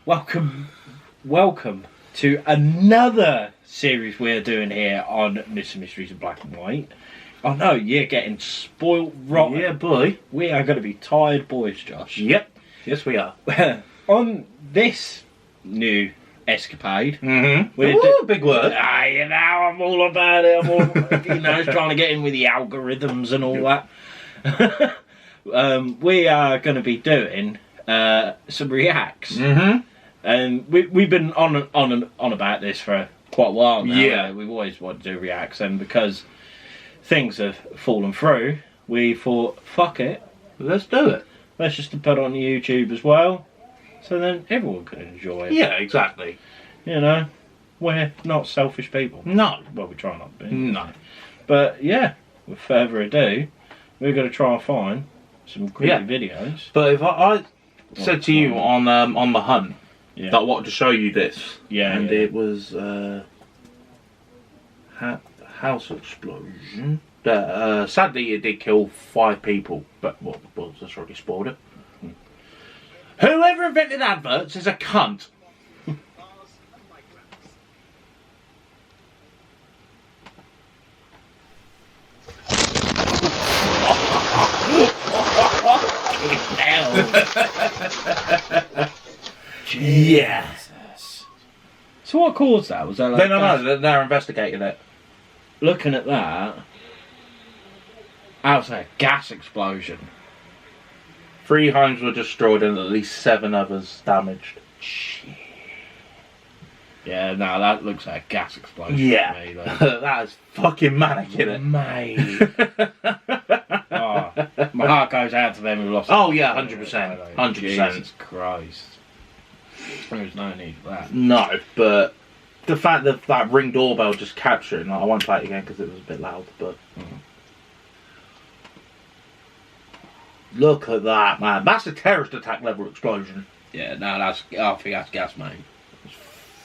welcome to another series we're doing here on Mr. Mysteries in Black and White. Oh no, you're getting spoilt rotten. Yeah, boy. We are going to be tired boys, Josh. Yep. Yes, we are. On this new escapade. Mm-hmm. Ooh, big word. You know, I'm all about it. I'm all, trying to get in with the algorithms and all that. We are going to be doing some reacts. Mm-hmm. And we've been on about this for quite a while now. Yeah. We've always wanted to do reacts, and because things have fallen through, we thought, fuck it, Let's do it. let's just put it on YouTube as well, so then everyone can enjoy it. Yeah, exactly. You know, we're not selfish people. No. Well, we try not to be. No. But yeah, with further ado, we're going to try and find some creepy videos. But if I said to you on the hunt that I wanted to show you this, and it was house explosion. Sadly, it did kill 5 people, but well, that's already spoiled it. Whoever invented adverts is a cunt. Jesus. So what caused that? Was that like No, they're investigating it. Looking at that, I was a gas explosion. 3 homes were destroyed and at least 7 others damaged. Shit. Yeah, no, that looks like a gas explosion Yeah. to me. Like. That is fucking manic, isn't it? Mate. Oh, my heart goes out to them who lost. Oh yeah, 100%. 100%. Jesus Christ. There's no need for that. No, but the fact that that Ring doorbell just captured it, I won't play it again because it was a bit loud, but... Look at that, man. That's a terrorist attack level explosion. Yeah, no, I think that's gas, mate. It's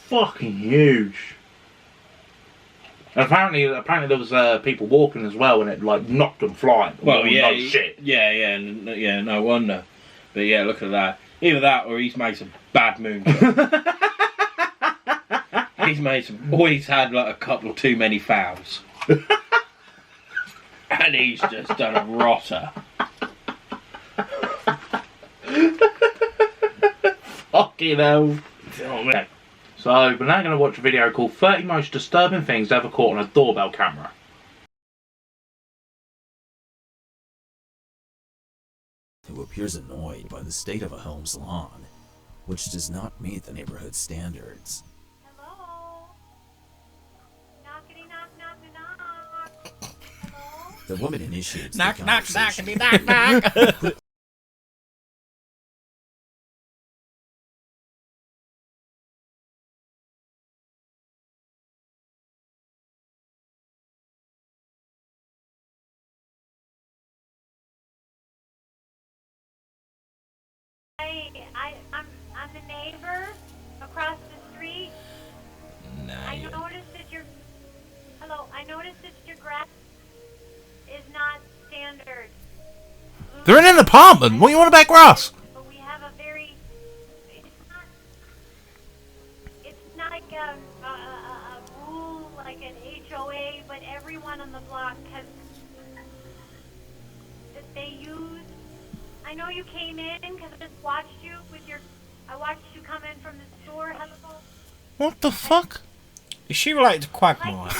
fucking huge. And apparently there was people walking as well, and it like knocked them flying. Well, yeah, no shit. Yeah, no wonder. But yeah, look at that. Either that, or he's made some bad moves. Or he's had like a couple too many fouls, and he's just done a rotter. Fucking hell. Oh, man. So, we're now going to watch a video called 30 Most Disturbing Things Ever Caught on a Doorbell Camera. Who appears annoyed by the state of a home's lawn, which does not meet the neighborhood standards. Hello? Knockity knock, knock, knock. Hello? The woman initiates Knock, the knock, conversation. knockity, knock, knock. I'm the neighbor across the street. I noticed that I noticed that your grass is not standard. They're in an apartment. What do you want about grass? But we have a very. It's not like a rule like an HOA, but everyone on the block has that they use. I know you came in because I just watched you I watched you come in from the store. Hello. What the fuck? Is she related to Quagmire?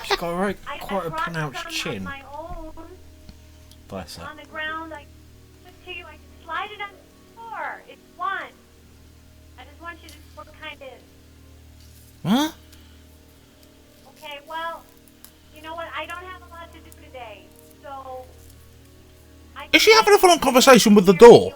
She's got a quite a pronounced chin. My own Bless her. on the ground. I to you. I slide it on the floor. It's one. I just want you to know what kind it is. What? Okay. Well, you know what? I don't have a lot to do today, so. Is she having a full-on conversation with the door?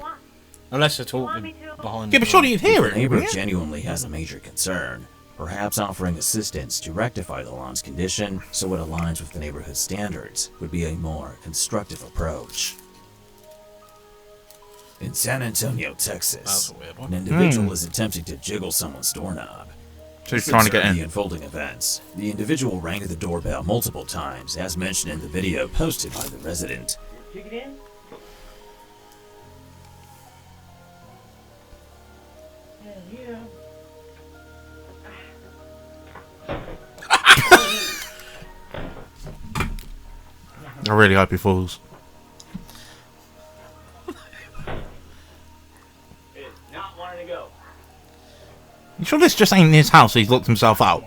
Unless they're talking behind Yeah, the but surely door. you'd hear The it. neighbor wouldn't you? genuinely has a major concern, perhaps offering assistance to rectify the lawn's condition so it aligns with the neighborhood standards would be a more constructive approach. In San Antonio, Texas, That's a weird one. an individual is attempting to jiggle someone's doorknob. So he's trying to get Observe the in. unfolding events. The individual rang the doorbell multiple times, as mentioned in the video posted by the resident. Yeah. I really hope he falls. It's not wanting to go. You sure this just ain't his house? He's locked himself out.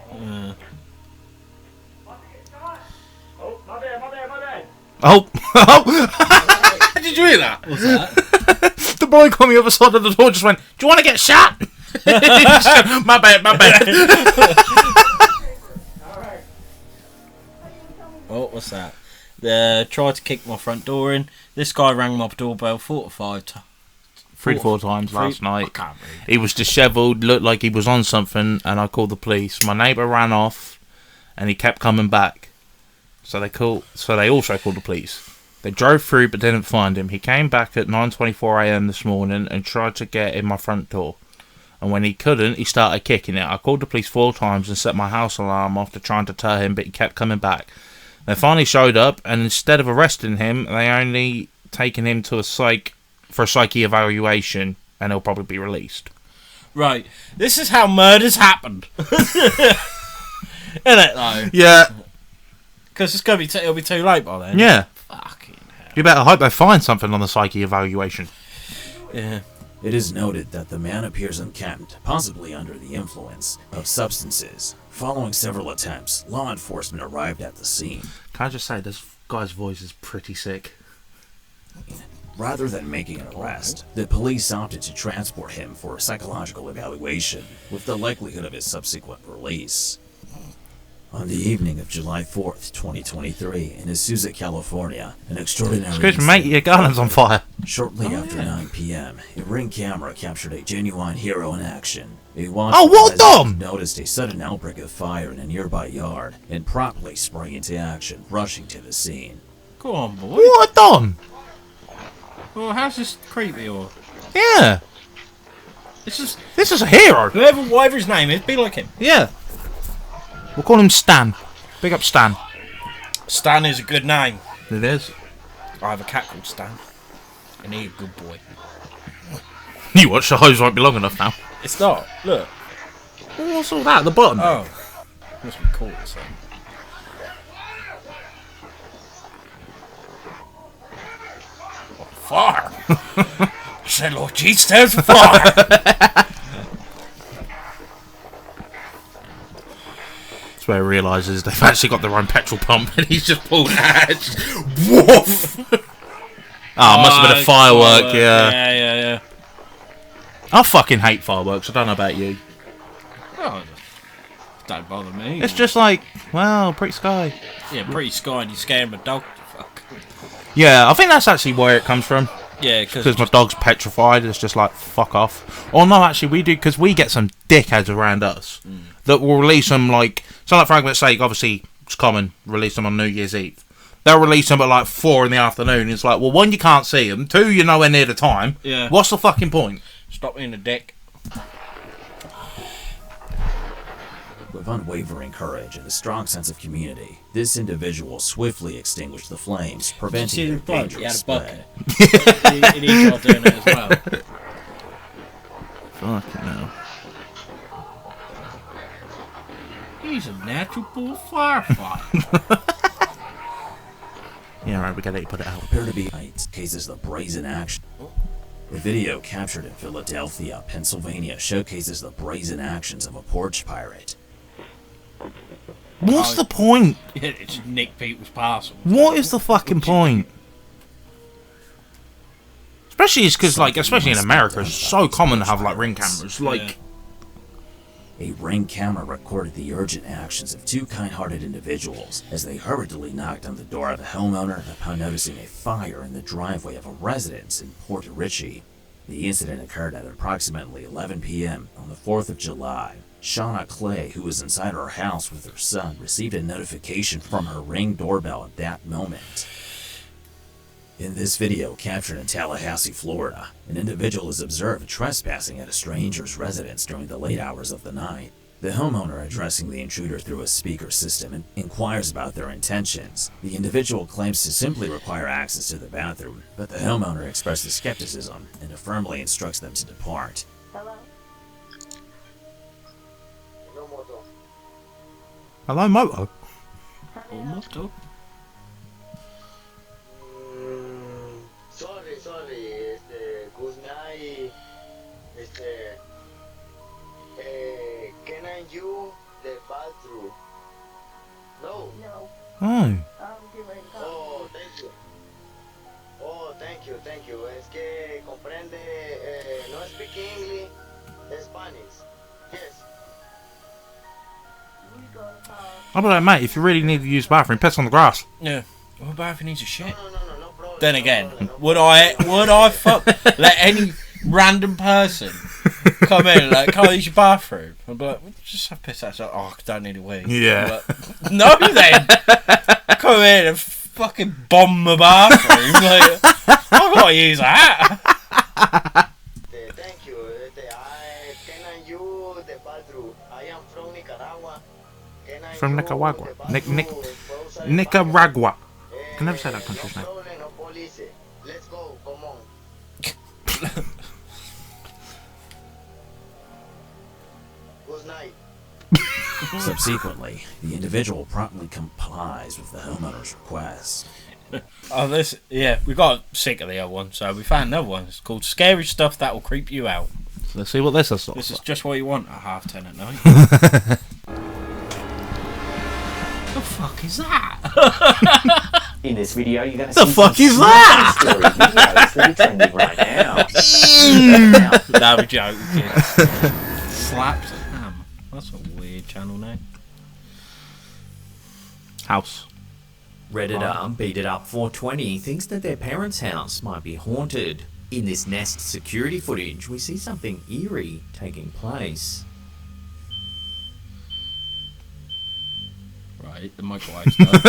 Oh, my bad. Oh, oh! Did you hear that? What's that? The boy on the other side of the door just went, "Do you want to get shot?" My bad. Oh, what's that? Tried to kick my front door in. This guy rang my doorbell 4 to 5 times. 3 to 4 times last night. I can't read. He was dishevelled, looked like he was on something, and I called the police. My neighbour ran off, and he kept coming back. So they also called the police. They drove through but didn't find him. He came back at 9:24 a.m. this morning and tried to get in my front door. And when he couldn't, he started kicking it. I called the police 4 times and set my house alarm after trying to deter him, but he kept coming back. They finally showed up, and instead of arresting him, they only taken him to a psych evaluation, and he'll probably be released. Right, this is how murders happened. Isn't it though? Yeah. Because it's gonna be it'll be too late by then. Yeah. Fucking hell. You better hope they find something on the psyche evaluation. Yeah. It is noted that the man appears unkempt, possibly under the influence of substances. Following several attempts, law enforcement arrived at the scene. Can I just say, this guy's voice is pretty sick. Rather than making an arrest, the police opted to transport him for a psychological evaluation, with the likelihood of his subsequent release. On the evening of July 4th, 2023, in Azusa, California, an extraordinary Excuse me, mate, your garden's on fire. Shortly after 9 p.m., a Ring camera captured a genuine hero in action. A Oh, well done! noticed a sudden outbreak of fire in a nearby yard and promptly sprang into action, rushing to the scene. Go on, boy. What done? Well, how's this creepy or? Yeah. This is This is a hero. whatever his name is, be like him. Yeah. We'll call him Stan. Big up Stan. Stan is a good name. It is. I have a cat called Stan, and he's a good boy. You watch, the hose won't be long enough now. It's not. Look. What's all that at the bottom? Oh. Must be cool or something. Fire. I said, Lord Jesus, there's a fire. That's where he realises they've actually got their own petrol pump and he's just pulled out. Woof! Oh, must have been a firework, yeah. Yeah. I fucking hate fireworks, I don't know about you. Oh, don't bother me. It's just like, well, pretty sky. Yeah, pretty sky and you're scaring my dog to fuck. Yeah, I think that's actually where it comes from. Yeah, Because my dog's petrified, it's just like, fuck off. Or no, actually, we do, because we get some dickheads around us that will release them, like, so like for argument's sake, obviously, it's common, release them on New Year's Eve. They'll release them at like 4 in the afternoon. It's like, well, 1, you can't see them. 2, you're nowhere near the time. Yeah. What's the fucking point? Stop being a dick. With unwavering courage and a strong sense of community, this individual swiftly extinguished the flames, preventing their dangerous spread. And he tried doing it as well. Fucking hell. He's a natural born firefighter. Yeah, right, we gotta put it out. Appear to be cases the brazen action. A video captured in Philadelphia, Pennsylvania, showcases the brazen actions of a porch pirate. What's the point? Yeah, it's nick people's parcels. What is the fucking point? Especially because, like, especially in America, it's so common to have, like, Ring cameras. Like, A Ring camera recorded the urgent actions of 2 kind-hearted individuals as they hurriedly knocked on the door of a homeowner upon noticing a fire in the driveway of a residence in Port Richey. The incident occurred at approximately 11 p.m. on the 4th of July. Shauna Clay, who was inside her house with her son, received a notification from her Ring doorbell at that moment. In this video, captured in Tallahassee, Florida, an individual is observed trespassing at a stranger's residence during the late hours of the night. The homeowner, addressing the intruder through a speaker system, inquires about their intentions. The individual claims to simply require access to the bathroom, but the homeowner expresses skepticism and firmly instructs them to depart. Hello? Hello, Moto. Oh, motto. Sorry, good night, can I use the bathroom? No. Oh. Oh, thank you. Oh, thank you. Es que comprende, no speak English, Spanish. Yes. I'm like, mate, if you really need to use the bathroom, piss on the grass. Yeah. What about if he needs a shit? No problem. Then again, would I fuck let any random person come in and like, can I use your bathroom? I'd be like, just have piss outside. Oh, I don't need a wee. Yeah. But, no then. Come in and fucking bomb the bathroom. Like, I gotta use that. Thank you. Can I use the bathroom? I am from Nicaragua. Can I From use Nicaragua. the bathroom? Nicaragua. I can never say that country's No name. problem, no police. Let's go, come on. Good night. Subsequently, the individual promptly complies with the homeowner's request. Oh, we got sick of the other one, so we found another one. It's called Scary Stuff That Will Creep You Out. Let's see what this is. This is just what you want at 10:30 at night. The fuck is that? In this video, you're going to The see fuck some is that? story videos that are trending right now. No, we're joking. Slaps and ham. That's a weird channel name. House. Redditor Beat It Up 420 thinks that their parents' house might be haunted. In this Nest security footage, we see something eerie taking place. Right, the microwave stuff.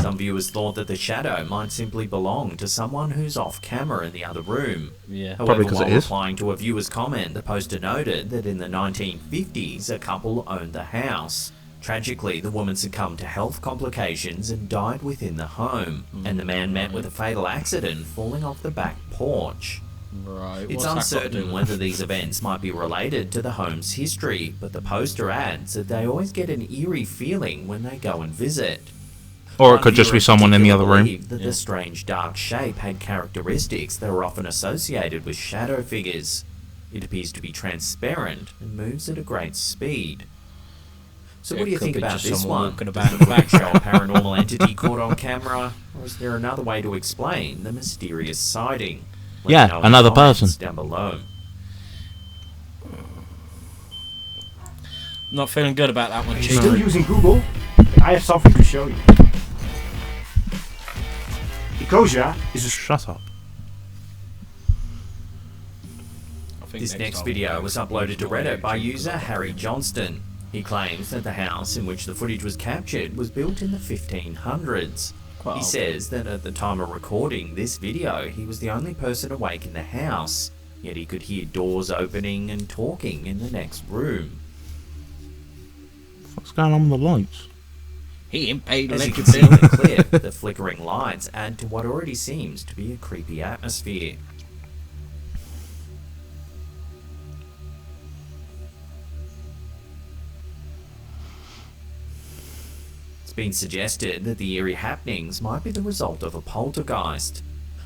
Some viewers thought that the shadow might simply belong to someone who's off camera in the other room. Yeah. However, Probably 'cause while it is. replying to a viewer's comment, the poster noted that in the 1950s, a couple owned the house. Tragically, the woman succumbed to health complications and died within the home, and the man met with a fatal accident falling off the back porch. Right. It's uncertain whether these events might be related to the home's history, but the poster adds that they always get an eerie feeling when they go and visit. Or it One could just viewer be someone in the other room. believed that the strange dark shape had characteristics that are often associated with shadow figures. It appears to be transparent and moves at a great speed. So Yeah, what do you could think be about just this someone one? walking Does about the in the footage show a background? paranormal entity caught on camera, or is there another way to explain the mysterious sighting? Let Yeah, me know in the another comments person. down below. Not feeling good about that one, Are you Chief. still using Google? I have something to show you. Ecosia is a Shut up. I think This next time video we'll was go uploaded to for Reddit by YouTube, user 'cause I Harry think- Johnston. He claims that the house in which the footage was captured was built in the 1500s. Quite He old. says that at the time of recording this video, he was the only person awake in the house, yet he could hear doors opening and talking in the next room. What's going on with the lights? He ain't paid As you can electric see in bill. the clip, the flickering lights add to what already seems to be a creepy atmosphere. It's been suggested that the eerie happenings might be the result of a poltergeist.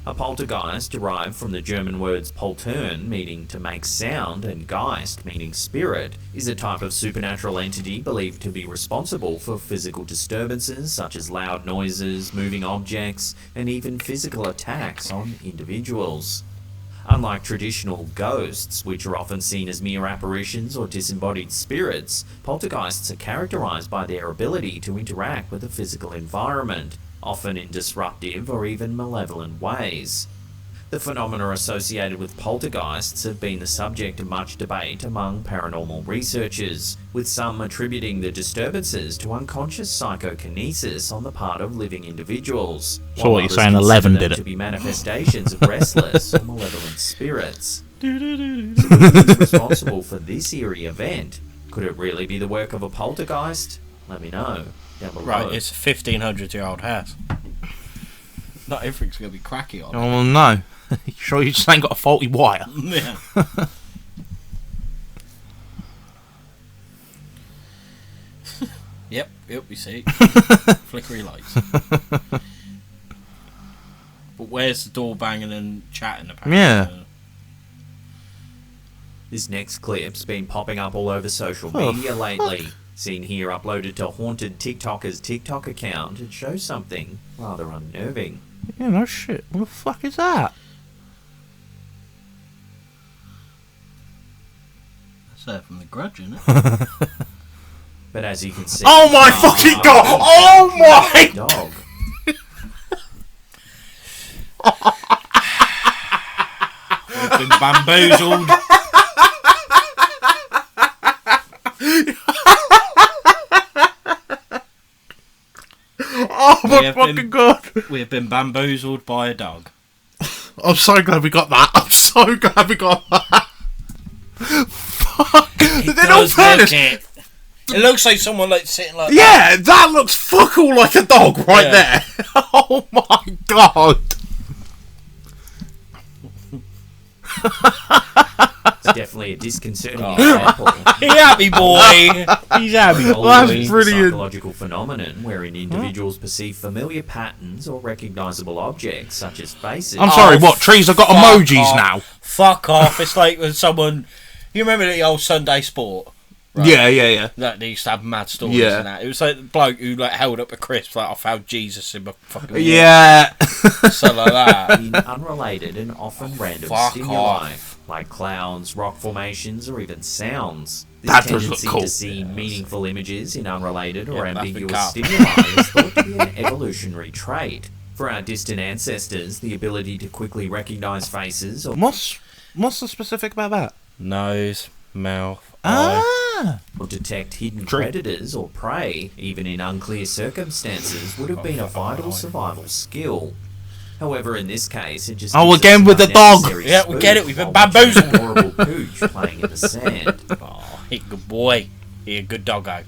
A poltergeist, derived from the German words poltern, meaning to make sound, and geist, meaning spirit, is a type of supernatural entity believed to be responsible for physical disturbances such as loud noises, moving objects, and even physical attacks on individuals. Unlike traditional ghosts, which are often seen as mere apparitions or disembodied spirits, poltergeists are characterized by their ability to interact with the physical environment, often in disruptive or even malevolent ways. The phenomena associated with poltergeists have been the subject of much debate among paranormal researchers, with some attributing the disturbances to unconscious psychokinesis on the part of living individuals. So while what, you're others saying consider 11 them did it? to be manifestations of restless or malevolent spirits. So who's responsible for this eerie event? Could it really be the work of a poltergeist? Let me know down below. Right, it's a 1500-year-old house. Not everything's going to be cracky on it. Oh no. You sure you just ain't got a faulty wire? Yeah. Yep, we see. Flickery lights. But where's the door banging and chatting about? Yeah. This next clip's been popping up all over social media lately. Seen here uploaded to Haunted TikToker's TikTok account, it shows something rather unnerving. Yeah, no shit. What the fuck is that? That's there from The Grudge, isn't it? But as you can see... Oh my fucking god! Oh my... Dog. We've been bamboozled. Oh my fucking god! We have been bamboozled by a dog. I'm so glad we got that. I'm so glad we got that. Fuck. In all fairness, It looks like someone like sitting like yeah, that looks fuck all like a dog right Yeah. there. Oh my god. It's definitely a disconcerting Oh. example. He happy boy. He's happy Well, boy. That's it's a brilliant. psychological phenomenon wherein individuals perceive familiar patterns or recognisable objects, such as faces. I'm sorry, what? Trees have got fuck emojis off. now? Fuck off. It's like when someone... You remember the old Sunday Sport? Right? Yeah. That they used to have mad stories Yeah. and that. It was like the bloke who like held up a crisp like I found Jesus in my fucking Yeah. something like that. In unrelated and often random Fuck stimuli, off. like clouds, rock formations, or even sounds. This That does look tendency cool. to see meaningful images in unrelated or Yeah, ambiguous Buffy stimuli is thought to be an evolutionary trait. For our distant ancestors, the ability to quickly recognise faces or What's the specific about that? Nose, mouth, eye. detect hidden True. predators or prey, even in unclear circumstances, would have been a vital survival skill. However, in this case, it just Oh, gives us again some with the dog. unnecessary Yeah, we get it, we've spoof been while watching bamboozled. a horrible pooch playing in the sand. Oh, he a good boy. He a good doggo.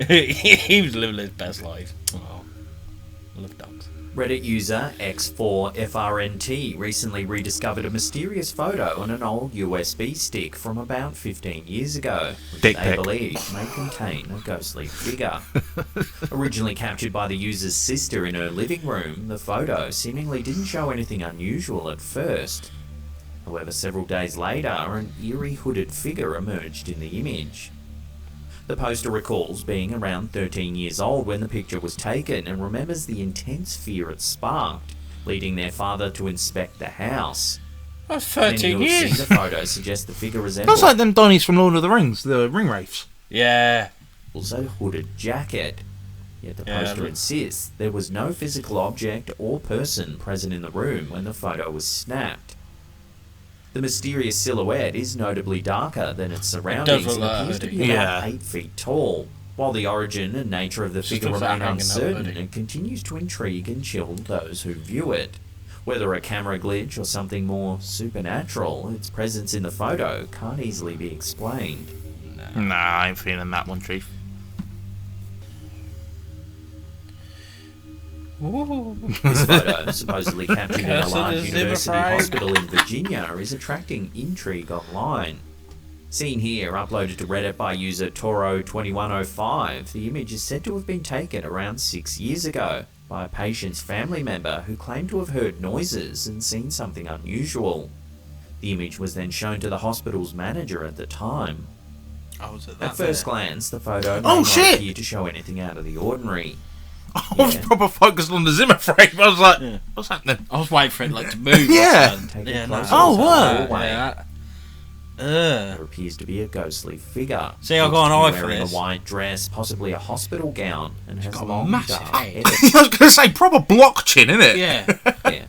He was living his best life. Oh, I love dogs. Reddit user X4FRNT recently rediscovered a mysterious photo on an old USB stick from about 15 years ago, which Dick they pic. believe may contain a ghostly figure. Originally captured by the user's sister in her living room, the photo seemingly didn't show anything unusual at first. However, several days later, an eerie hooded figure emerged in the image. The poster recalls being around 13 years old when the picture was taken and remembers the intense fear it sparked, leading their father to inspect the house. That's Many 13 who have years. seen the photo suggest the figure resembles That's like them Donnies from Lord of the Rings, the ring wraiths. Yeah. a hooded jacket. Yet the Yeah, poster but- insists there was no physical object or person present in the room when the photo was snapped. The mysterious silhouette is notably darker than its surroundings look and like a appears to hoodie. be Yeah. about 8 feet tall, while the origin and nature of the Just figure looks like remain hanging out uncertain hoodie. and continues to intrigue and chill those who view it. Whether a camera glitch or something more supernatural, its presence in the photo can't easily be explained. Nah, I ain't feeling that one, Chief. This photo, supposedly captured in a Curse of large the university Zimmerframe. hospital in Virginia, is attracting intrigue online. Seen here, uploaded to Reddit by user Toro2105, the image is said to have been taken around 6 years ago by a patient's family member who claimed to have heard noises and seen something unusual. The image was then shown to the hospital's manager at the time. Oh, was it At first glance, the photo may Oh, not shit! appear to show anything out of the ordinary. I was Yeah. proper focused on the Zimmer frame. I was like, Yeah. what's happening? I was waiting for it like to move. Yeah. Take Yeah, a no. closer Oh, look at what? the doorway. Yeah. There appears to be a ghostly figure. See, I Looks got an to be eye for wearing this. a white dress, possibly a hospital gown, and has got a long massive dark head. hair. I was going to say, proper block chin, innit? Yeah. Yeah.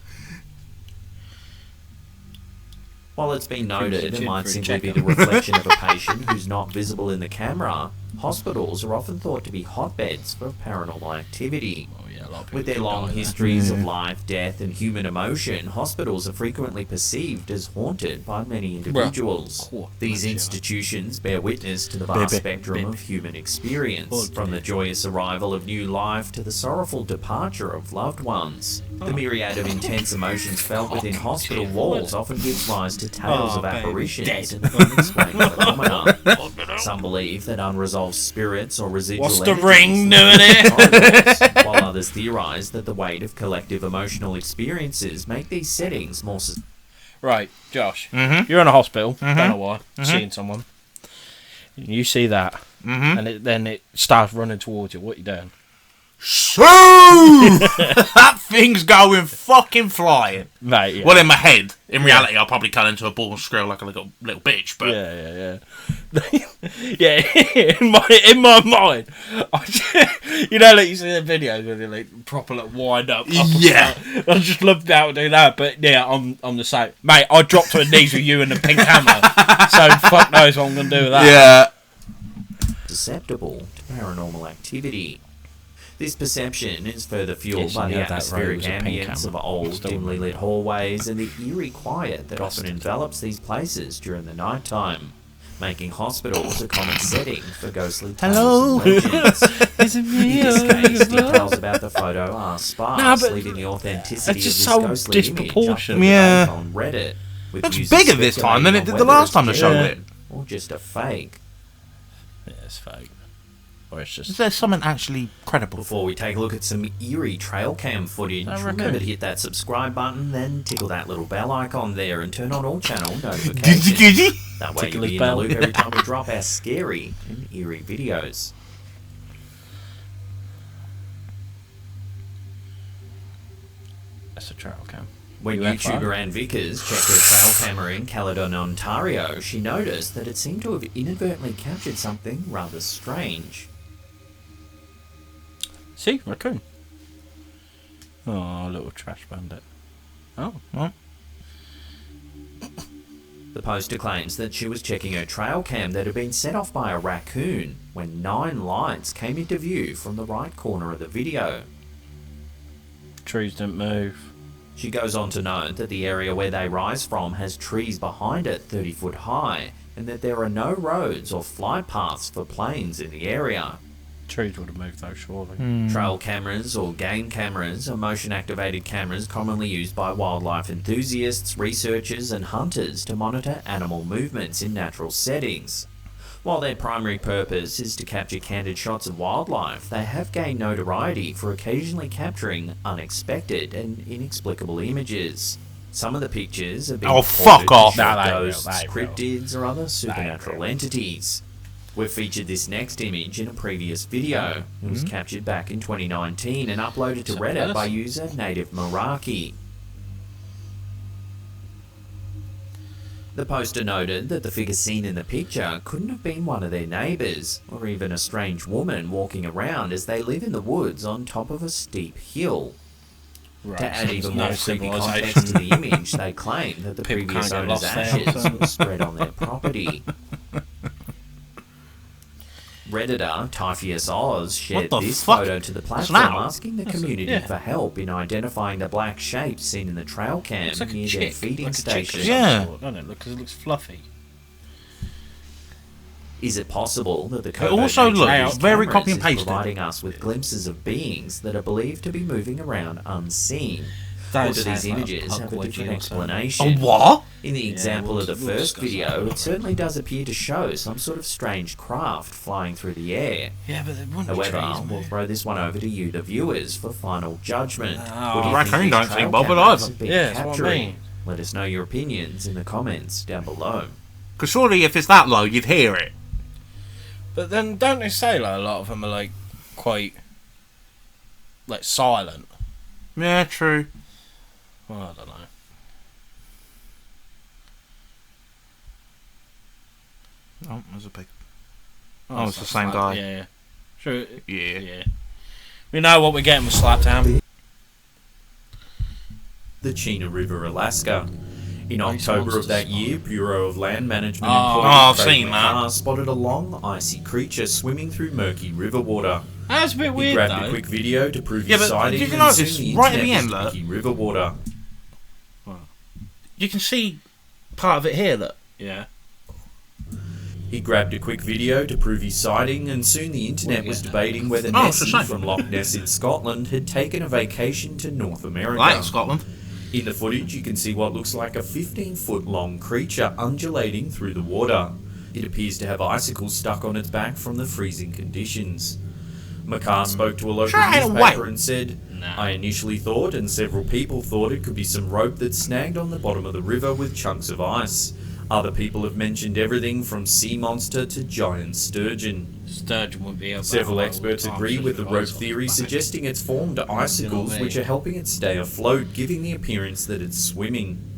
While it's been noted it chin might for a simply be checkup. the reflection of a patient who's not visible in the camera, hospitals are often thought to be hotbeds for paranormal activity. Oh, yeah, a lot of people With their do long die there. histories of life, death, and human emotion, hospitals are frequently perceived as haunted by many individuals. cool. These Yeah. institutions bear witness to the vast Baby. spectrum Baby. of human experience, Baby. from the joyous arrival of new life to the sorrowful departure of loved ones. The myriad of intense emotions felt within hospital walls often gives rise to tales Oh, of baby, apparitions dead. and unexplained phenomena. Some believe that unresolved spirits or residual What's the energies ring linger doing in here? corridors, while others theorise that the weight of collective emotional experiences make these settings more... Right, Josh. Mhm. You're in a hospital. Don't know why. Seeing someone. You see that, and then it starts running towards you. What are you doing? So that thing's going fucking flying. Mate, yeah. Well, in my head. In reality, I'll probably cut into a ball and scream like a little bitch. But Yeah, in my mind, you know, like you see the videos where they like proper like wind up. Yeah. I just love how to do that, but yeah, I'm the same, mate. I dropped to a knees with you and the pink hammer, so fuck knows what I'm gonna do with that. yeah. susceptible to paranormal activity. This perception is further fueled Yes, by you the know that road atmospheric was a pink ambience of hammer. old, Still dimly lit hallways and the eerie quiet that often Busted. envelops these places during the night time, making hospitals a common setting for ghostly tales and legends. Is it In me? this case, details about the photo are sparse, but leaving the authenticity it's of just this so ghostly image up for disproportionate. debate Yeah. on Reddit. With Looks users bigger this time than it speculating did on the whether last it's time they showed genuine it. or just a fake. Yeah, it's fake. Or it's Is just. there something actually credible? Before we take a look at some eerie trail cam footage, I reckon. remember to hit that subscribe button, then tickle that little bell icon there and turn on all channel notifications. That way you'll be in the bell. loop every time we drop our scary and eerie videos. That's a trail cam. When UFO? YouTuber Ann Vickers checked her trail camera in Caledon, Ontario, she noticed that it seemed to have inadvertently captured something rather strange. See, raccoon. Oh, little trash bandit. Oh, well. The poster claims that she was checking her trail cam that had been set off by a raccoon when 9 lights came into view from the right corner of the video. Trees don't move. She goes on to note that the area where they rise from has trees behind it 30 foot high and that there are no roads or flight paths for planes in the area. Trees would have moved though, surely. Trail cameras or game cameras are motion-activated cameras commonly used by wildlife enthusiasts, researchers and hunters to monitor animal movements in natural settings. While their primary purpose is to capture candid shots of wildlife, they have gained notoriety for occasionally capturing unexpected and inexplicable images. Some of the pictures have been Oh, reported fuck to off. show No, they ain't real, ghosts, they ain't real. cryptids or other supernatural entities. We've featured this next image in a previous video. It was captured back in 2019 and uploaded to Reddit by user Native Meraki. The poster noted that the figure seen in the picture couldn't have been one of their neighbours, or even a strange woman walking around as they live in the woods on top of a steep hill. Right, To add so even there's more no creepy civilization. context to the image, they claim that the People previous can't get owner's lost there. ashes were spread on their property. Redditor Typheus Oz shared What the this fuck? photo to the What's platform, that? asking the community yeah. for help in identifying the black shape seen in the trail cam It's like a near their chick. feeding Like a chick station. of some Yeah. sort, doesn't it? Because it looks fluffy. Is it possible that the It covert also nature of looks these very cameras copy and is pasted. providing us with glimpses of beings that are believed to be moving around unseen? Or do these images have a different explanation? A what? In the example of the we'll first discuss video, it certainly does appear to show some sort of strange craft flying through the air. Yeah, but they wouldn't However, we'll throw this one over to you, the viewers, for final judgment. Oh, What do you raccoon think these don't trail seem bothered cameras either. have been Yeah, that's what I capturing? mean. Let us know your opinions in the comments down below. Because surely if it's that low, you'd hear it. But then don't they say like a lot of them are like quite like silent? Yeah, true. Well, I don't know. Oh, there's a pig. Oh, it's the same like- guy. Yeah, yeah. Sure. Yeah. Yeah. We know what we're getting with Slaptown. The Chena River, Alaska. In Nice October of monsters. that year, Bureau of Land Management Oh. employee Oh, I've Craig seen that. McCarr spotted a long, icy creature swimming through murky river water. That's a bit He weird grabbed though. a quick video to prove Yeah, his but sighting, did you and notice, soon right at the internet end, was look? murky river water. You can see part of it here, look. Yeah. He grabbed a quick video to prove his sighting, and soon the internet was debating whether Oh, it's the Nessie same. from Loch Ness in Scotland had taken a vacation to North America. Right in Scotland. In the footage, you can see what looks like a 15-foot long creature undulating through the water. It appears to have icicles stuck on its back from the freezing conditions. McCarr spoke to a local newspaper and said, I initially thought, and several people thought, it could be some rope that snagged on the bottom of the river with chunks of ice. Other people have mentioned everything from sea monster to giant sturgeon. Sturgeon would be able. Several experts agree with the rope theory, suggesting it's formed icicles which are helping it stay afloat, giving the appearance that it's swimming.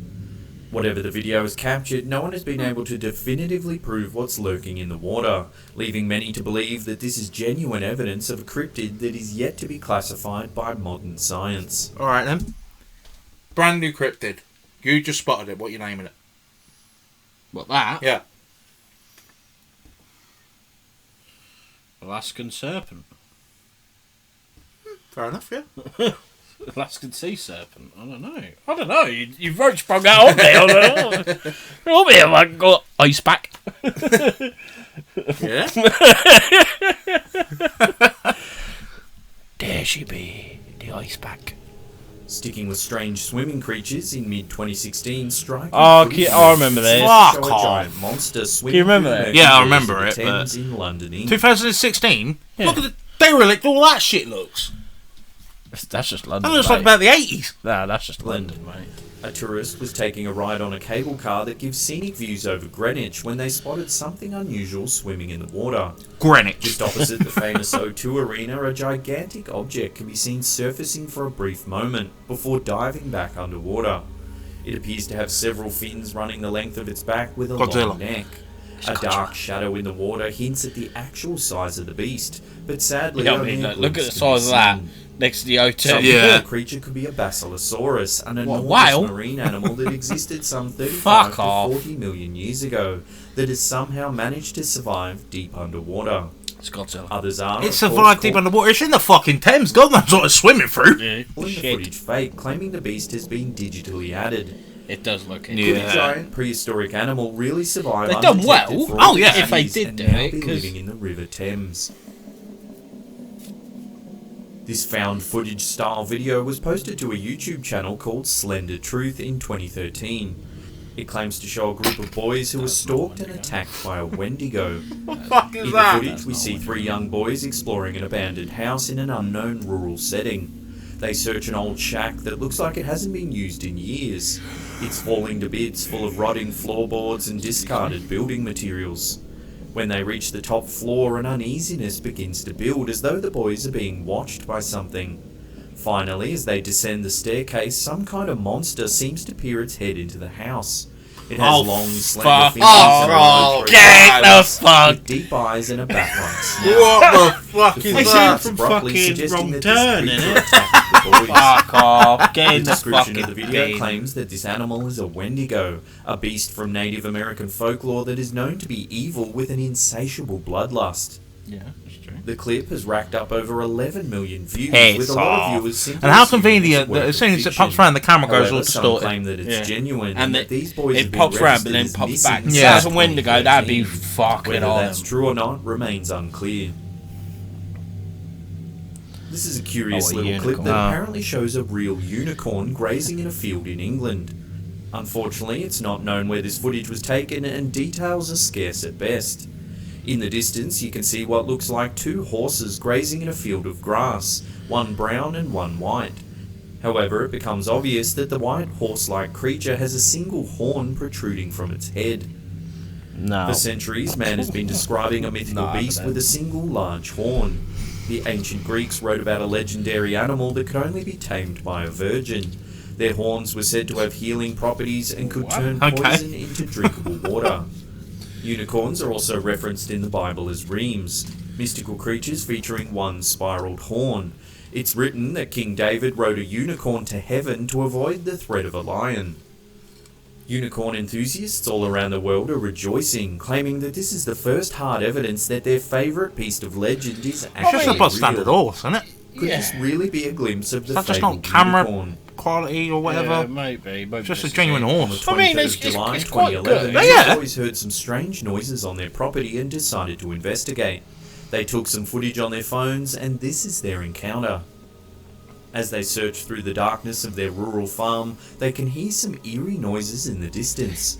Whatever the video has captured, no one has been able to definitively prove what's lurking in the water, leaving many to believe that this is genuine evidence of a cryptid that is yet to be classified by modern science. Alright then. Brand new cryptid. You just spotted it. What are you naming it? What, that? Yeah. Alaskan serpent. Fair enough, yeah. Alaskan sea serpent. I don't know. You've roach sprung out on me. I don't know. I'll be here, I got ice back. Yeah. There she be, the ice back. Sticking with strange swimming creatures, in mid-2016, striking I remember this. Fuck off. A giant monster swimming. Do you remember it? Yeah, I remember it. But in London, England. 2016. Yeah. Look at the derelict. All that shit looks. That's just London. That looks mate. like about the 80s. Nah, that's just London, mate. A tourist was taking a ride on a cable car that gives scenic views over Greenwich when they spotted something unusual swimming in the water. Greenwich. Just opposite the famous O2 Arena, a gigantic object can be seen surfacing for a brief moment before diving back underwater. It appears to have several fins running the length of its back with a long neck. A dark shadow in the water hints at the actual size of the beast, but sadly, look at the size of that next to the O2. The creature could be a Basilosaurus, an enormous marine animal that existed some 35 to 40 million years ago, that has somehow managed to survive deep underwater. It's Godzilla. Others are. It survived deep underwater. It's in the fucking Thames. God knows what it's swimming through. Yeah, the footage fake, claiming the beast has been digitally added. It does look Could a giant prehistoric animal really survive? They've done well. Oh yeah, if they did do it, be living in the River Thames. This found footage style video was posted to a YouTube channel called Slender Truth in 2013. It claims to show a group of boys who were stalked and attacked by a Wendigo. What the fuck is in that? In the footage, we see three young boys exploring an abandoned house in an unknown rural setting. They search an old shack that looks like it hasn't been used in years. It's falling to bits, full of rotting floorboards and discarded building materials. When they reach the top floor, an uneasiness begins to build, as though the boys are being watched by something. Finally, as they descend the staircase, some kind of monster seems to peer its head into the house. It has long, slender fingers get the fuck! with deep eyes and a bat-like snout. What the fuck is that? From Abruptly fucking suggesting Wrong that Turn, this creature innit? attacked the boys. Fuck off! Get in The the description fucking of the video bin. claims that this animal is a Wendigo, a beast from Native American folklore that is known to be evil with an insatiable bloodlust. Yeah, that's true. The clip has racked up over 11 million views, Piss with a lot off. of viewers simply And how assuming convenient it's a work that as soon of as it fiction. pops around, the camera goes However, all some distorted. claim that it's Yeah. genuine And that these boys it have been pops round, but registered then as pops missing back. since Yeah. As a Wendigo, that'd be 2013. fucking Whether on that's them. true or not remains unclear. This is a curious little clip that apparently shows a real unicorn grazing in a field in England. Unfortunately, it's not known where this footage was taken, and details are scarce at best. In the distance, you can see what looks like two horses grazing in a field of grass, one brown and one white. However, it becomes obvious that the white horse-like creature has a single horn protruding from its head. No. For centuries, man has been describing a mythical beast with a single large horn. The ancient Greeks wrote about a legendary animal that could only be tamed by a virgin. Their horns were said to have healing properties and could turn poison into drinkable water. Unicorns are also referenced in the Bible as remes, mystical creatures featuring one spiraled horn. It's written that King David rode a unicorn to heaven to avoid the threat of a lion. Unicorn enthusiasts all around the world are rejoicing, claiming that this is the first hard evidence that their favourite piece of legend is actually It's just about standard real. horse, isn't it? Could this really be a glimpse of the That's just fabled not camera unicorn? quality or whatever. Yeah, maybe Just a genuine horse. On the 23rd it's of July it's quite 2011, good. the boys heard some strange noises on their property and decided to investigate. They took some footage on their phones, and this is their encounter. As they search through the darkness of their rural farm, they can hear some eerie noises in the distance.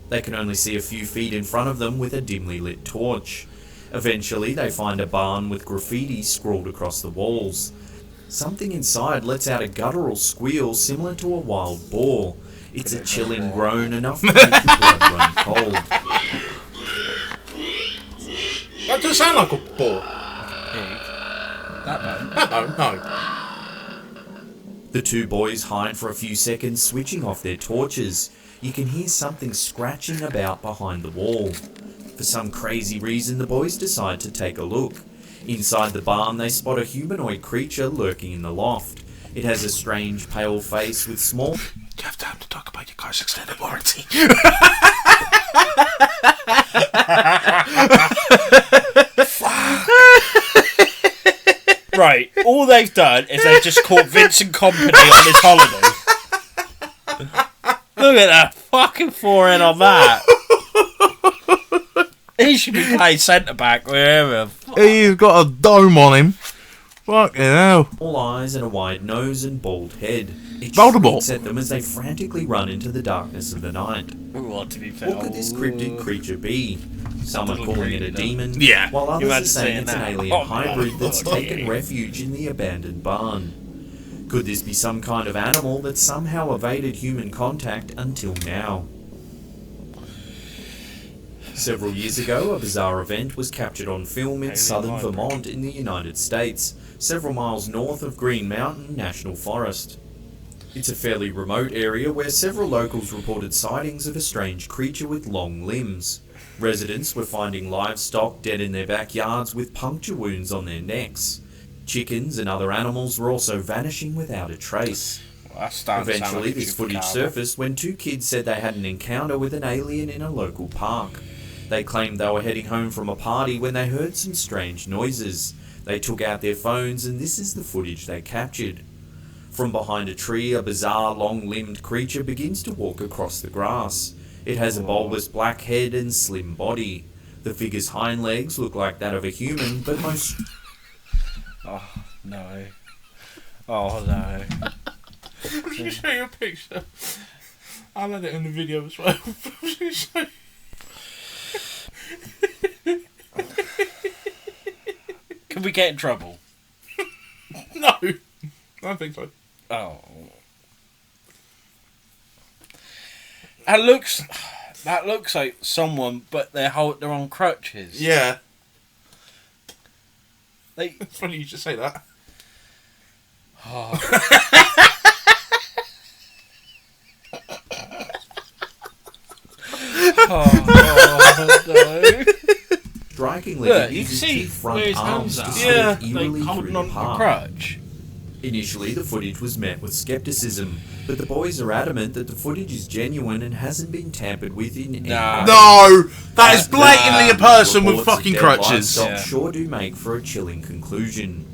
They can only see a few feet in front of them with a dimly lit torch. Eventually, they find a barn with graffiti scrawled across the walls. Something inside lets out a guttural squeal similar to a wild boar. It's a chilling groan enough to make the blood run cold. That doesn't sound like a boar. That don't. No. The two boys hide for a few seconds, switching off their torches. You can hear something scratching about behind the wall. For some crazy reason, the boys decide to take a look. Inside the barn, they spot a humanoid creature lurking in the loft. It has a strange, pale face with small... Do you have time to talk about your car's extended warranty? Right, all they've done is they've just caught Vincent Company on his holiday. Look at that fucking forehead on that. He should be playing centre back wherever. He's got a dome on him. Fucking hell. Small eyes and a wide nose and bald head. It Voldemort. shrieks at them as they frantically run into the darkness of the night. Well, to be fair, What could this cryptid creature be? Some are Doesn't calling it really a know. demon, Yeah. while others imagine are saying saying it's an that? alien Oh, hybrid that's oh, taken yeah. refuge in the abandoned barn. Could this be some kind of animal that somehow evaded human contact until now? Several years ago, a bizarre event was captured on film in southern hybrid. Vermont in the United States, several miles north of Green Mountain National Forest. It's a fairly remote area where several locals reported sightings of a strange creature with long limbs. Residents were finding livestock dead in their backyards with puncture wounds on their necks. Chickens and other animals were also vanishing without a trace. Well, that sounds Eventually, like a this footage chupacabra. surfaced when two kids said they had an encounter with an alien in a local park. They claimed they were heading home from a party when they heard some strange noises. They took out their phones and this is the footage they captured. From behind a tree, a bizarre long-limbed creature begins to walk across the grass. It has a bulbous black head and slim body. The figure's hind legs look like that of a human, but most... Oh, no. Oh, no. Let me show you a picture. I'll add it in the video as well. Can we get in trouble? No. I don't think so. Oh. That looks like someone, but they're on crutches. Yeah. They. It's funny you should say that. Oh. Oh, no. Strikingly, Look, it you can uses see two front where his arms hands to are. slip Yeah, eerily like through holding the on to the park. crutch. Initially, the footage was met with skepticism, but the boys are adamant that the footage is genuine and hasn't been tampered with in any Nah. way. No! That is blatantly a Reports person with of fucking dead crutches. livestock Yeah. sure do make for a chilling conclusion.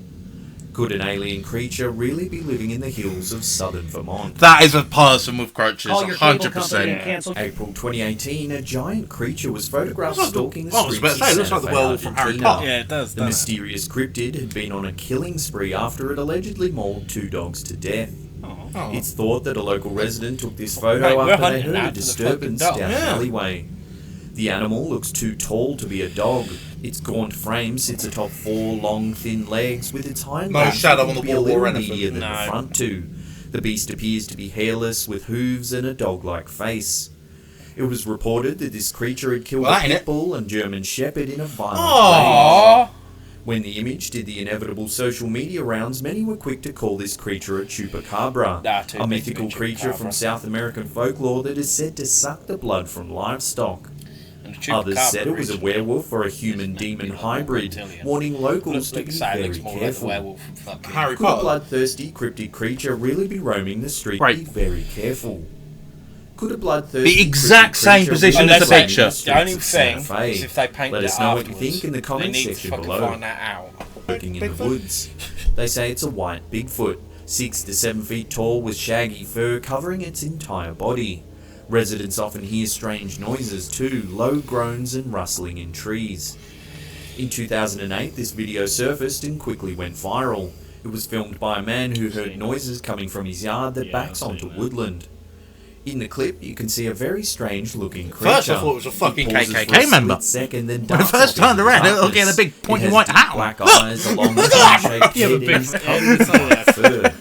Could an alien creature really be living in the hills of southern Vermont? That is a person with crutches, Call your cable company 100%. and cancel. April 2018, a giant creature was photographed Looks like stalking the I was streets about to say, of it looks Santa like the Fe, werewolf from Harry Argentina. Potter. Yeah, it does. The mysterious cryptid had been on a killing spree after it allegedly mauled two dogs to death. Oh. It's thought that a local resident took this photo Mate, we're after they hunting heard a after the disturbance fucking down dog. an Yeah. alleyway. The animal looks too tall to be a dog. Its gaunt frame sits atop four long, thin legs with its hind No legs shadow looking on to the be a wall little or anything. meatier than the No. front two. The beast appears to be hairless with hooves and a dog-like face. It was reported that this creature had killed Well, a that ain't pit it. bull and German shepherd in a violent Aww. when the image did the inevitable social media rounds, many were quick to call this creature a chupacabra, Nah, too a big to be mythical creature from chupacabra. South American folklore that is said to suck the blood from livestock. And the Others chupacabra said it was a is- werewolf or a human-demon hybrid, warning locals Looks to like be Sally, very looks more like a careful. werewolf from fucking Harry Could a Potter. bloodthirsty cryptid creature really be roaming the street? Right. Be very careful. Could a bloodthirsty The exact cryptid same creature position really as the be roaming picture. streets The only of Santa thing Fe? is if they paint Let it us know what you afterwards, think in the they comment need to section fucking below. find that out. Working in the woods. They say it's a white Bigfoot, 6 to 7 feet tall with shaggy fur covering its entire body. Residents often hear strange noises too, low groans and rustling in trees. In 2008, this video surfaced and quickly went viral. It was filmed by a man who heard noises coming from his yard that Yeah, backs I've onto seen that. woodland. In the clip, you can see a very strange-looking creature. First, I thought it was a fucking It pauses for KKK a member. split second, then When I darts first off turned into around, it darkness. had a big pointy It has white deep hat on. black eyes along with cone-shaped Yeah, head but and is covered with dark fur.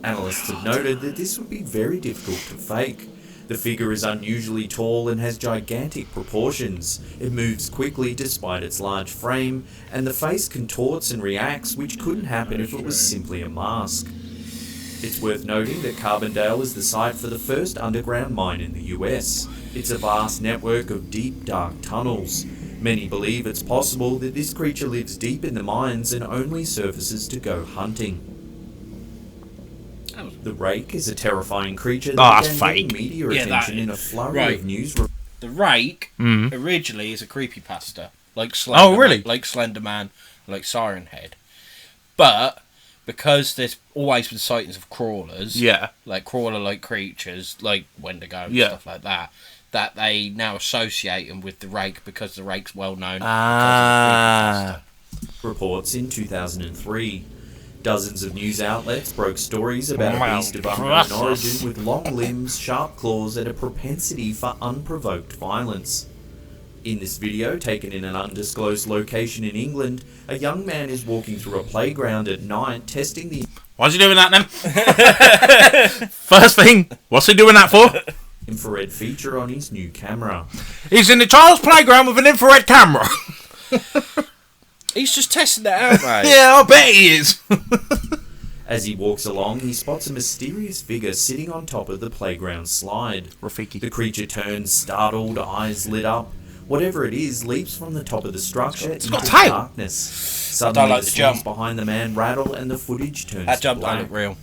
Analysts have noted that this would be very difficult to fake. The figure is unusually tall and has gigantic proportions. It moves quickly despite its large frame, and the face contorts and reacts, which couldn't happen if it was simply a mask. It's worth noting that Carbondale is the site for the first underground mine in the US. It's a vast network of deep, dark tunnels. Many believe it's possible that this creature lives deep in the mines and only surfaces to go hunting. The rake is a terrifying creature that that's began getting fake. media Yeah, attention that- in a flurry right. of news. The rake Mm. originally is a creepypasta, like Oh, really? like Slender Man, like Siren Head. But because there's always been sightings of crawlers, Yeah. like crawler-like creatures, like Wendigo and Yeah. stuff like that, that they now associate them with the rake because the rake's well known. Ah. Reports in 2003. Dozens of news outlets broke stories about a Wow. beast of unknown origin with long limbs, sharp claws, and a propensity for unprovoked violence. In this video, taken in an undisclosed location in England, a young man is walking through a playground at night testing the Why's he doing that then? First thing, what's he doing that for? infrared feature on his new camera. He's in the child's playground with an infrared camera. He's just testing that out, mate. Yeah, I bet he is. As he walks along, he spots a mysterious figure sitting on top of the playground slide. Rafiki. The creature turns, startled, eyes lit up. Whatever it is leaps from the top of the structure into got a tail. darkness. Suddenly, like the the swings jump. behind the man rattle and the footage turns That to jump black. don't look real.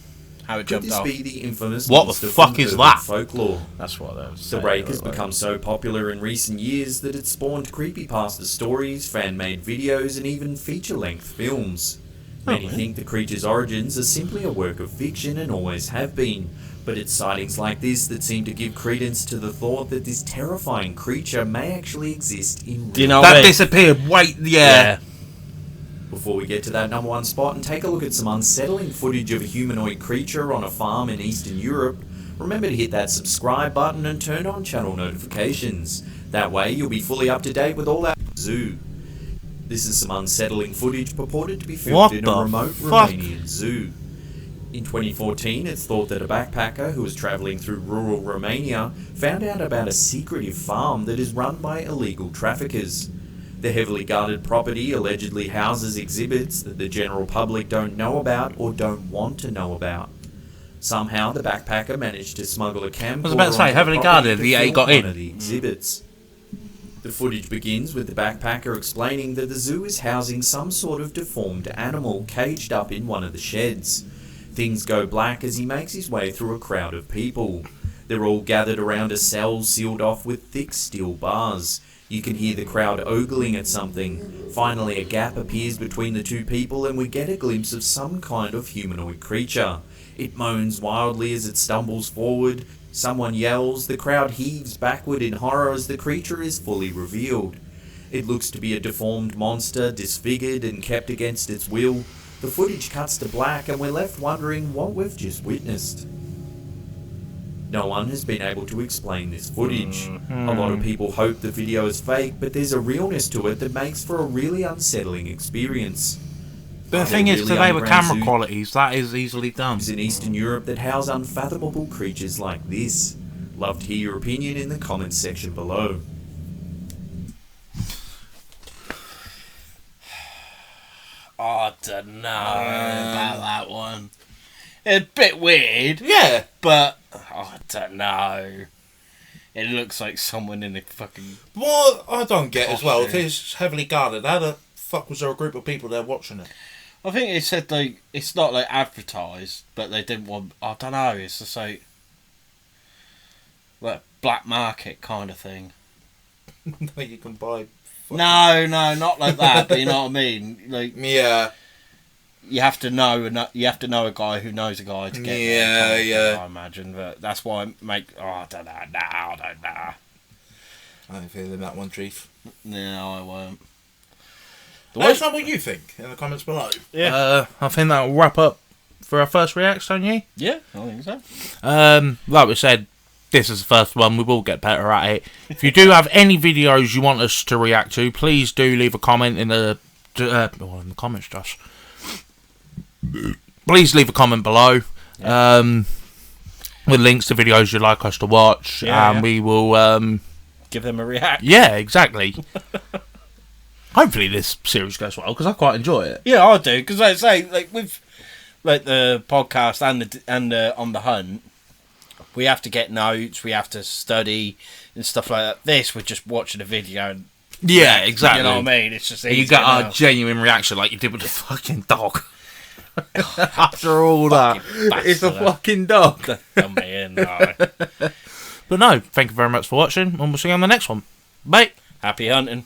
How it Could jumped this off. be the infamous What the monster fuck from is urban that? folklore? That's what I was The rake has become so popular in recent years that it's spawned creepypasta stories, fan-made videos, and even feature-length films. Many think the creature's origins are simply a work of fiction and always have been, but it's sightings like this that seem to give credence to the thought that this terrifying creature may actually exist in real Do you know That what I mean? disappeared. Wait, yeah. Before we get to that number one spot and take a look at some unsettling footage of a humanoid creature on a farm in Eastern Europe, remember to hit that subscribe button and turn on channel notifications. That way you'll be fully up to date with all that zoo. This is some unsettling footage purported to be filmed What in the a remote fuck? Romanian zoo. In 2014, it's thought that a backpacker who was travelling through rural Romania found out about a secretive farm that is run by illegal traffickers. The heavily guarded property allegedly houses exhibits that the general public don't know about or don't want to know about. Somehow, the backpacker managed to smuggle a camcorder was about to say, onto the heavily property guarded, to he film got one in. of the exhibits. The footage begins with the backpacker explaining that the zoo is housing some sort of deformed animal caged up in one of the sheds. Things go black as he makes his way through a crowd of people. They're all gathered around a cell sealed off with thick steel bars. You can hear the crowd ogling at something. Finally, a gap appears between the two people and we get a glimpse of some kind of humanoid creature. It moans wildly as it stumbles forward. Someone yells. The crowd heaves backward in horror as the creature is fully revealed. It looks to be a deformed monster, disfigured and kept against its will. The footage cuts to black and we're left wondering what we've just witnessed. No one has been able to explain this footage. A lot of people hope the video is fake, but there's a realness to it that makes for a really unsettling experience. But the Are thing there is, really today with underground camera zoos qualities, that is easily done. in Eastern Europe that house unfathomable creatures like this? Love to hear your opinion in the comments section below. I don't know about that one. It's a bit weird, Yeah. but I don't know. It looks like someone in a fucking... What I don't get as well, if Costume. it's heavily guarded, how the fuck was there a group of people there watching it? I think it said like it's not like advertised, but they didn't want. I don't know. It's just like black market kind of thing. No, you can buy. No, not like that. But you know what I mean. Like Yeah. you have to know, you have to know a guy who knows a guy to get. Yeah, there, kind of yeah. thing, I imagine, but that's why I make. Oh, I don't know. No, I don't know. I don't feel in that one, Chief. No, I won't. Let us know what you think in the comments below. Yeah. I think that'll wrap up for our first reacts, don't you? Yeah, I think so. Like we said, this is the first one. We will get better at it. If you do have any videos you want us to react to, please do leave a comment in the comments, Josh. Please leave a comment below with links to videos you'd like us to watch, and we will give them a react. Yeah, exactly. Hopefully this series goes well, because I quite enjoy it. Yeah, I do, because like I say, like with like the podcast and On the Hunt, we have to get notes, we have to study and stuff like that. This, we're just watching a video. And, yeah, exactly. You know what I mean? It's just easy. You got a genuine reaction like you did with the fucking dog. After all that, it's a fucking dog. But no, thank you very much for watching, and we'll see you on the next one. Bye. Happy hunting.